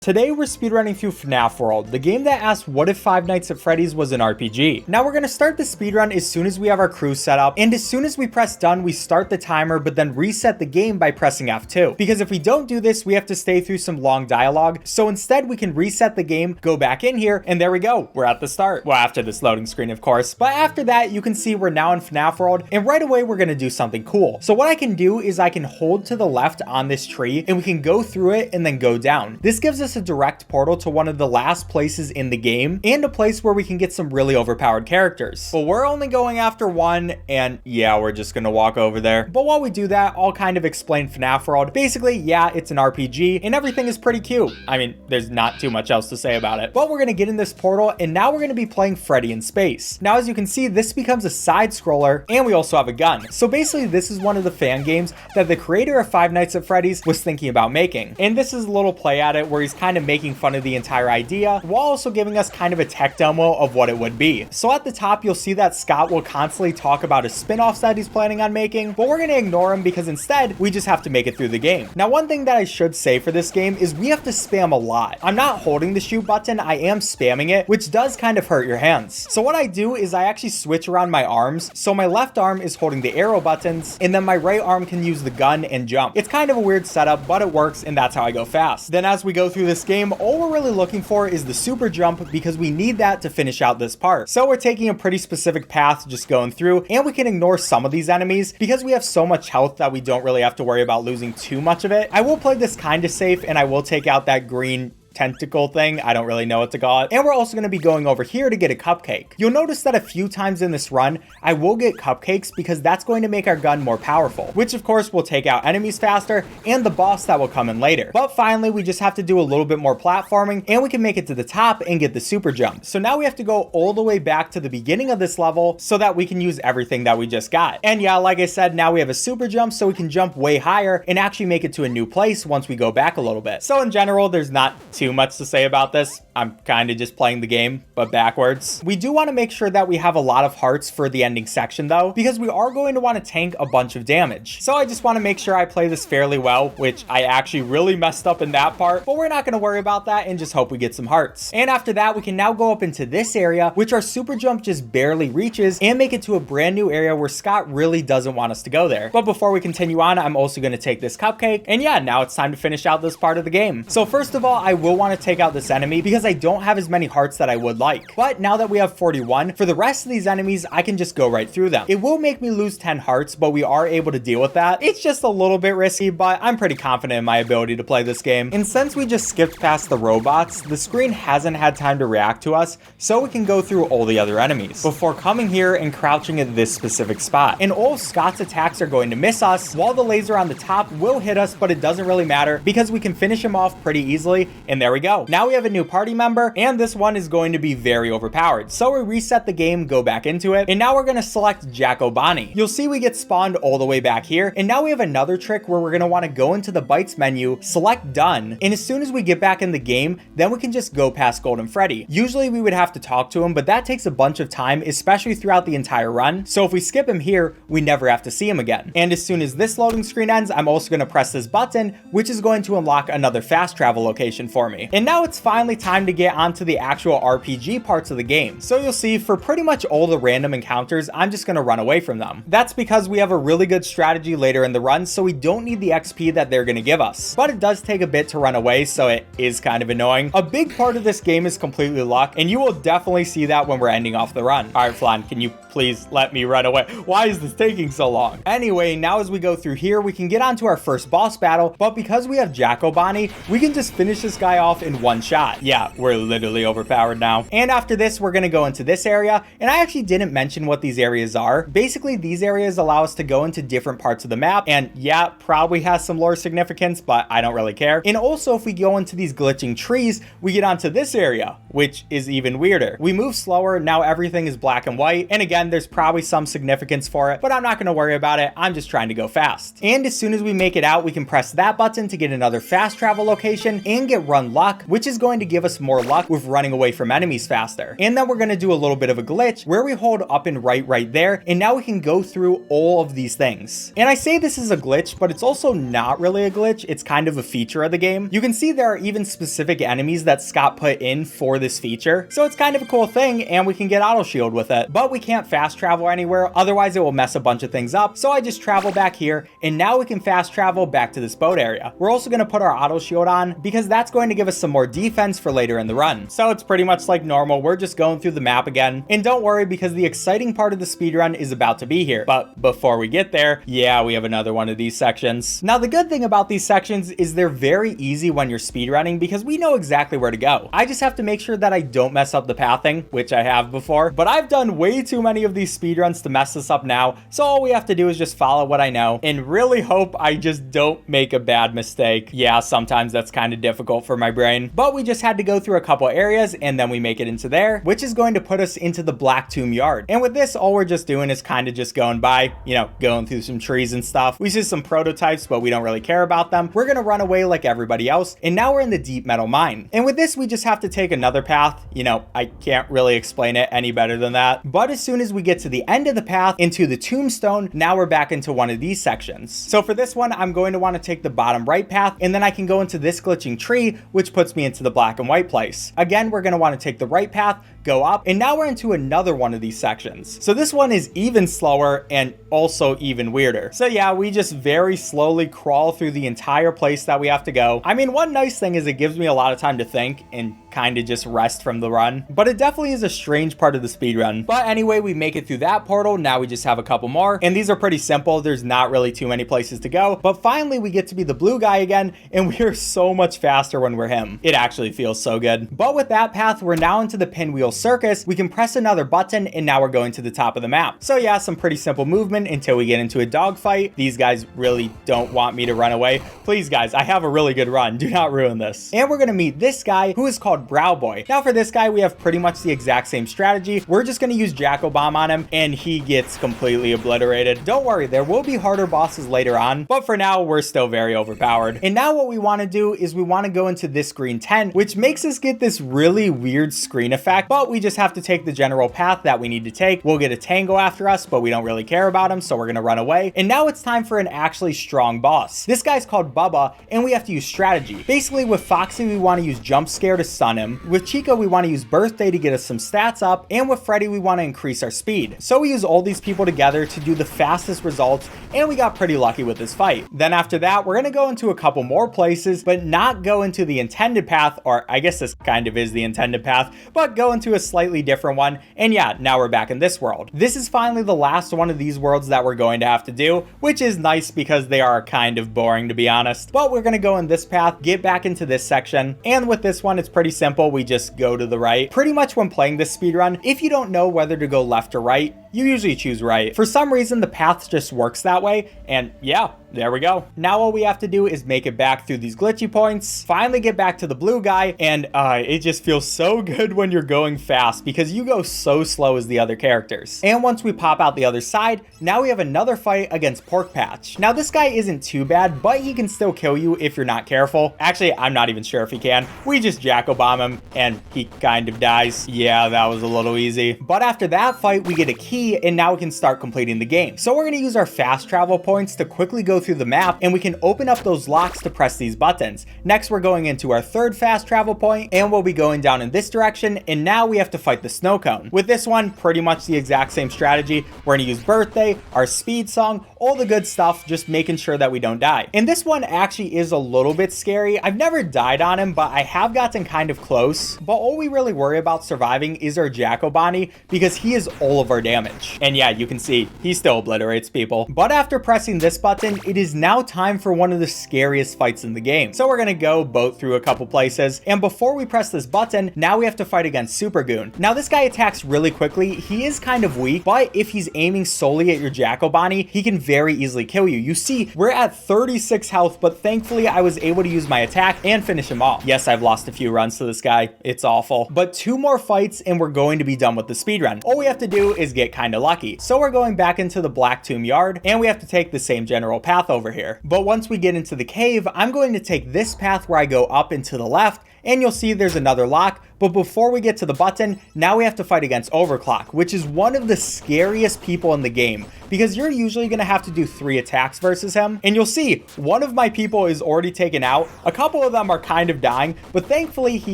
Today we're speedrunning through FNAF World, the game that asked what if Five Nights at Freddy's was an RPG. Now we're going to start the speedrun as soon as we have our crew set up, and as soon as we press done, we start the timer but then reset the game by pressing F2. Because if we don't do this, we have to stay through some long dialogue, so instead we can reset the game, go back in here, and there we go, we're at the start. Well, after this loading screen of course, but after that you can see we're now in FNAF World, and right away we're going to do something cool. So what I can do is I can hold to the left on this tree, and we can go through it and then go down. This gives us a direct portal to one of the last places in the game and a place where we can get some really overpowered characters. But we're only going after one, and yeah, we're just gonna walk over there. But while we do that, I'll kind of explain FNAF World. Basically, yeah, it's an RPG and everything is pretty cute. I mean, there's not too much else to say about it. But we're gonna get in this portal, and now we're gonna be playing Freddy in space. Now, as you can see, this becomes a side scroller, and we also have a gun. So basically, this is one of the fan games that the creator of Five Nights at Freddy's was thinking about making. And this is a little play at it where he's kind of making fun of the entire idea while also giving us kind of a tech demo of what it would be. So at the top, you'll see that Scott will constantly talk about a spin-off that he's planning on making, but we're going to ignore him because instead we just have to make it through the game. Now, one thing that I should say for this game is we have to spam a lot. I'm not holding the shoot button, I am spamming it, which does kind of hurt your hands. So what I do is I actually switch around my arms. So my left arm is holding the arrow buttons, and then my right arm can use the gun and jump. It's kind of a weird setup, but it works, and that's how I go fast. Then as we go through this game, all we're really looking for is the super jump because we need that to finish out this part. So we're taking a pretty specific path just going through, and we can ignore some of these enemies because we have so much health that we don't really have to worry about losing too much of it. I will play this kind of safe, and I will take out that green tentacle thing. I don't really know what to call it. And we're also going to be going over here to get a cupcake. You'll notice that a few times in this run, I will get cupcakes because that's going to make our gun more powerful, which of course will take out enemies faster and the boss that will come in later. But finally, we just have to do a little bit more platforming and we can make it to the top and get the super jump. So now we have to go all the way back to the beginning of this level so that we can use everything that we just got. And yeah, like I said, now we have a super jump so we can jump way higher and actually make it to a new place once we go back a little bit. So in general, there's not too much to say about this. I'm kind of just playing the game, but backwards. We do want to make sure that we have a lot of hearts for the ending section though, because we are going to want to tank a bunch of damage. So I just want to make sure I play this fairly well, which I actually really messed up in that part, but we're not going to worry about that and just hope we get some hearts. And after that, we can now go up into this area, which our super jump just barely reaches, and make it to a brand new area where Scott really doesn't want us to go there. But before we continue on, I'm also going to take this cupcake, and yeah, now it's time to finish out this part of the game. So first of all, I will want to take out this enemy because I don't have as many hearts that I would like. But now that we have 41, for the rest of these enemies, I can just go right through them. It will make me lose 10 hearts, but we are able to deal with that. It's just a little bit risky, but I'm pretty confident in my ability to play this game. And since we just skipped past the robots, the screen hasn't had time to react to us, so we can go through all the other enemies before coming here and crouching at this specific spot. And all of Scott's attacks are going to miss us, while the laser on the top will hit us, but it doesn't really matter because we can finish him off pretty easily. And there we go. Now we have a new party member, and this one is going to be very overpowered. So we reset the game, go back into it, and now we're going to select Jack Obani. You'll see we get spawned all the way back here, and now we have another trick where we're going to want to go into the bytes menu, select done, and as soon as we get back in the game, then we can just go past Golden Freddy. Usually we would have to talk to him, but that takes a bunch of time, especially throughout the entire run. So if we skip him here, we never have to see him again. And as soon as this loading screen ends, I'm also going to press this button, which is going to unlock another fast travel location for me. And now it's finally time to get onto the actual RPG parts of the game. So you'll see for pretty much all the random encounters, I'm just going to run away from them. That's because we have a really good strategy later in the run, so we don't need the XP that they're going to give us. But it does take a bit to run away, so it is kind of annoying. A big part of this game is completely luck, and you will definitely see that when we're ending off the run. All right, Flan, can you please let me run away? Why is this taking so long? Anyway, now as we go through here, we can get onto our first boss battle, but because we have Jack Obani, we can just finish this guy off in one shot. Yeah, we're literally overpowered now. And after this, we're going to go into this area, and I actually didn't mention what these areas are. Basically, these areas allow us to go into different parts of the map, and yeah, probably has some lore significance, but I don't really care. And also, if we go into these glitching trees, we get onto this area, which is even weirder. We move slower, now everything is black and white, and again, there's probably some significance for it, but I'm not going to worry about it. I'm just trying to go fast. And as soon as we make it out, we can press that button to get another fast travel location and get run on luck, which is going to give us more luck with running away from enemies faster. And then we're going to do a little bit of a glitch where we hold up and right there, and now we can go through all of these things. And I say this is a glitch, but it's also not really a glitch. It's kind of a feature of the game. You can see there are even specific enemies that Scott put in for this feature. So it's kind of a cool thing, and we can get auto shield with it, but we can't fast travel anywhere. Otherwise it will mess a bunch of things up. So I just travel back here, and now we can fast travel back to this boat area. We're also going to put our auto shield on because that's going to give us some more defense for later in the run. So it's pretty much like normal. We're just going through the map again, and don't worry because the exciting part of the speedrun is about to be here. But before we get there, yeah, we have another one of these sections. Now the good thing about these sections is they're very easy when you're speedrunning because we know exactly where to go. I just have to make sure that I don't mess up the pathing, which I have before, but I've done way too many of these speedruns to mess this up now. So all we have to do is just follow what I know and really hope I just don't make a bad mistake. Yeah, sometimes that's kind of difficult for my brain, but we just had to go through a couple areas and then we make it into there, which is going to put us into the Black Tomb Yard. And with this, all we're just doing is kind of just going by, you know, going through some trees and stuff. We see some prototypes, but we don't really care about them. We're gonna run away like everybody else, and now we're in the deep metal mine. And with this, we just have to take another path. You know, I can't really explain it any better than that. But as soon as we get to the end of the path into the tombstone, now we're back into one of these sections. So for this one, I'm going to want to take the bottom right path, and then I can go into this glitching tree, which puts me into the black and white place. Again, we're going to want to take the right path, go up, and now we're into another one of these sections. So this one is even slower and also even weirder. So yeah, we just very slowly crawl through the entire place that we have to go. I mean, one nice thing is it gives me a lot of time to think and kind of just rest from the run, but it definitely is a strange part of the speed run. But anyway, we make it through that portal. Now we just have a couple more, and these are pretty simple. There's not really too many places to go, but finally we get to be the blue guy again, and we are so much faster when we're him. It actually feels so good. But with that path, we're now into the pinwheel circus. We can press another button, and now we're going to the top of the map. So yeah, some pretty simple movement until we get into a dogfight. These guys really don't want me to run away. Please guys, I have a really good run. Do not ruin this. And we're gonna meet this guy who is called Brow Boy. Now for this guy, we have pretty much the exact same strategy. We're just gonna use Jackal Bomb on him, and he gets completely obliterated. Don't worry, there will be harder bosses later on, but for now, we're still very overpowered. And now what we wanna do is we wanna go into this green tent, which makes us get this really weird screen effect, but we just have to take the general path that we need to take. We'll get a tango after us, but we don't really care about him, so we're gonna run away. And now it's time for an actually strong boss. This guy's called Bubba, and we have to use strategy. Basically, with Foxy, we wanna use Jump Scare to stun him. With Chica, we wanna use Birthday to get us some stats up, and with Freddy, we wanna increase our speed. So we use all these people together to do the fastest results, and we got pretty lucky with this fight. Then after that, we're gonna go into a couple more places, but not go into the intended path, or I guess this kind of is the intended path, but go into a slightly different one. And yeah, now we're back in this world. This is finally the last one of these worlds that we're going to have to do, which is nice because they are kind of boring, to be honest. But we're gonna go in this path, get back into this section, and with this one, it's pretty simple. We just go to the right. Pretty much when playing this speedrun, if you don't know whether to go left or right, you usually choose right. For some reason, the path just works that way, and yeah, there we go. Now all we have to do is make it back through these glitchy points, finally get back to the blue guy, and it just feels so good when you're going fast because you go so slow as the other characters. And once we pop out the other side, now we have another fight against Pork Patch. Now this guy isn't too bad, but he can still kill you if you're not careful. Actually, I'm not even sure if he can. We just Jackal Bomb him and he kind of dies. Yeah, that was a little easy. But after that fight, we get a key and now we can start completing the game. So we're gonna use our fast travel points to quickly go through the map, and we can open up those locks to press these buttons. Next, we're going into our third fast travel point, and we'll be going down in this direction, and now we have to fight the snow cone. With this one, pretty much the exact same strategy. We're gonna use Birthday, our speed song, all the good stuff, just making sure that we don't die. And this one actually is a little bit scary. I've never died on him, but I have gotten kind of close. But all we really worry about surviving is our Obani, because he is all of our damage. And yeah, you can see, he still obliterates people. But after pressing this button, it is now time for one of the scariest fights in the game. So we're gonna go boat through a couple places, and before we press this button, now we have to fight against Super Goon. Now this guy attacks really quickly. He is kind of weak, but if he's aiming solely at your Obani, he can very easily kill you. You see, we're at 36 health, but thankfully I was able to use my attack and finish him off. Yes, I've lost a few runs to this guy. It's awful. But 2 more fights and we're going to be done with the speedrun. All we have to do is get kind of lucky. So we're going back into the Black Tomb Yard, and we have to take the same general path over here. But once we get into the cave, I'm going to take this path where I go up and to the left, and you'll see there's another lock. But before we get to the button, now we have to fight against Overclock, which is one of the scariest people in the game, because you're usually going to have to do 3 attacks versus him. And you'll see one of my people is already taken out. A couple of them are kind of dying, but thankfully he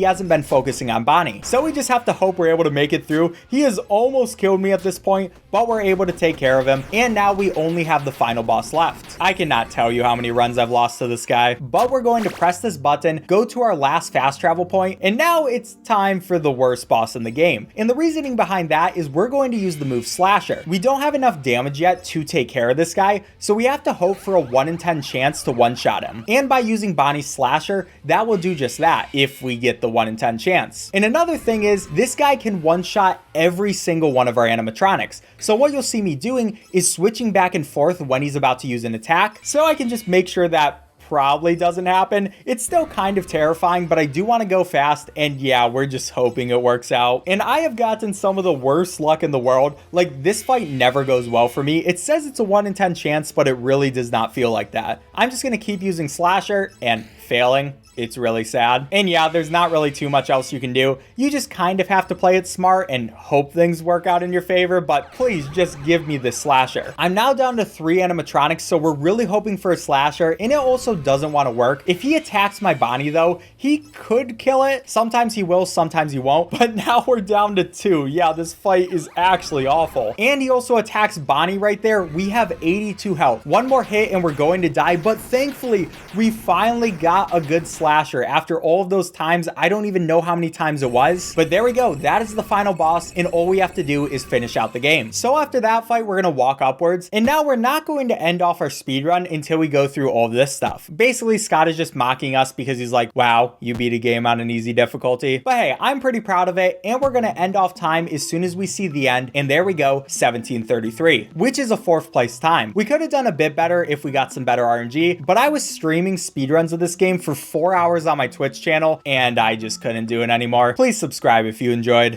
hasn't been focusing on Bonnie. So we just have to hope we're able to make it through. He has almost killed me at this point, but we're able to take care of him. And now we only have the final boss left. I cannot tell you how many runs I've lost to this guy, but we're going to press this button, go to our last fast travel point, and now it's time for the worst boss in the game. And the reasoning behind that is we're going to use the move Slasher. We don't have enough damage yet to take care of this guy, so we have to hope for a 1 in 10 chance to one-shot him. And by using Bonnie's Slasher, that will do just that if we get the 1 in 10 chance. And another thing is, this guy can one-shot every single one of our animatronics. So what you'll see me doing is switching back and forth when he's about to use an attack, so I can just make sure that probably doesn't happen. It's still kind of terrifying, but I do want to go fast, and yeah, we're just hoping it works out. And I have gotten some of the worst luck in the world. Like, this fight never goes well for me. It says it's a 1 in 10 chance, but it really does not feel like that. I'm just going to keep using Slasher and failing. It's really sad. And yeah, there's not really too much else you can do. You just kind of have to play it smart and hope things work out in your favor, but please just give me this Slasher. I'm now down to 3 animatronics, so we're really hoping for a Slasher, and it also doesn't want to work. If he attacks my Bonnie though, he could kill it. Sometimes he will, sometimes he won't, but now we're down to 2. Yeah, this fight is actually awful. And he also attacks Bonnie right there. We have 82 health. One more hit and we're going to die, but thankfully we finally got a good Slasher after all of those times. I don't even know how many times it was, but there we go. That is the final boss, and all we have to do is finish out the game. So after that fight, we're gonna walk upwards, and now we're not going to end off our speedrun until we go through all of this stuff. Basically, Scott is just mocking us because he's like, wow, you beat a game on an easy difficulty. But hey, I'm pretty proud of it, and we're gonna end off time as soon as we see the end, and there we go, 17:33, which is a 4th place time. We could have done a bit better if we got some better RNG, but I was streaming speedruns of this game for 4 hours on my Twitch channel, and I just couldn't do it anymore. Please subscribe if you enjoyed.